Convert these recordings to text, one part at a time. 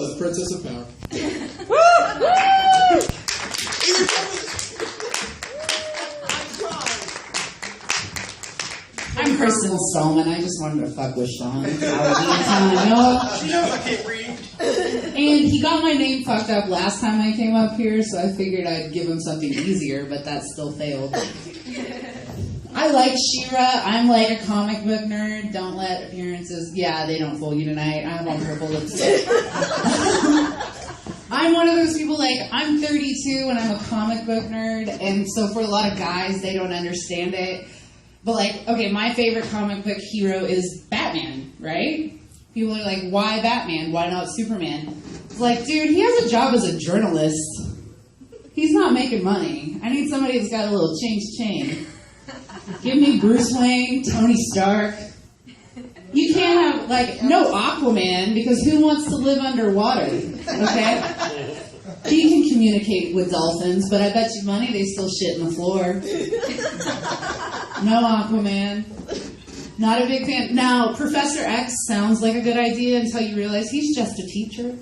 of Princess of Power. I'm Kristen Stallman. I just wanted to fuck with Sean. She knows I can't read. And he got my name fucked up last time I came up here, so I figured I'd give him something easier, but that still failed. I like She-Ra. I'm like a comic book nerd. Don't let appearances... Yeah, they don't fool you tonight. I have on purple lipstick. I'm one of those people, like, I'm 32 and I'm a comic book nerd, and so for a lot of guys, they don't understand it. But, like, okay, my favorite comic book hero is Batman, right? People are like, why Batman? Why not Superman? It's like, dude, he has a job as a journalist. He's not making money. I need somebody that's got a little change. Give me Bruce Wayne, Tony Stark. You can't have, like, no Aquaman, because who wants to live underwater, okay? He can communicate with dolphins, but I bet you money they still shit in the floor. No Aquaman. Not a big fan. Now, Professor X sounds like a good idea until you realize he's just a teacher.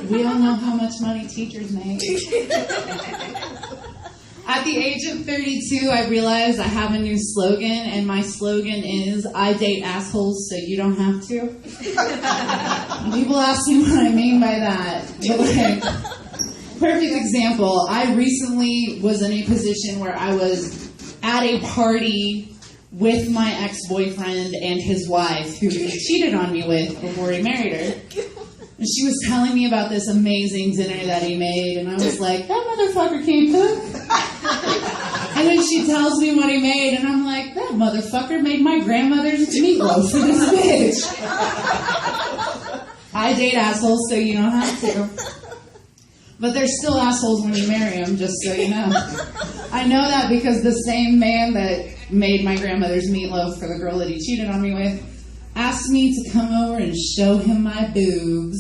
We all know how much money teachers make. At the age of 32, I realized I have a new slogan, and my slogan is, I date assholes so you don't have to. And people ask me what I mean by that. But like, perfect example, I recently was in a position where I was at a party with my ex-boyfriend and his wife, who he cheated on me with before he married her. And she was telling me about this amazing dinner that he made, and I was like, that motherfucker can't cook. And then she tells me what he made, and I'm like, that motherfucker made my grandmother's meatloaf for this bitch. I date assholes so you don't have to. But they're still assholes when you marry them, just so you know. I know that because the same man that made my grandmother's meatloaf for the girl that he cheated on me with asked me to come over and show him my boobs.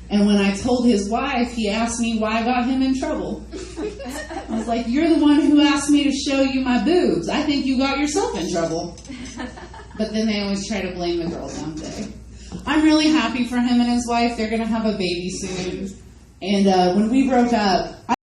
And when I told his wife, he asked me why I got him in trouble. I was like, you're the one who asked me to show you my boobs. I think you got yourself in trouble. But then they always try to blame the girl, don't they? I'm really happy for him and his wife. They're going to have a baby soon. And when we broke up,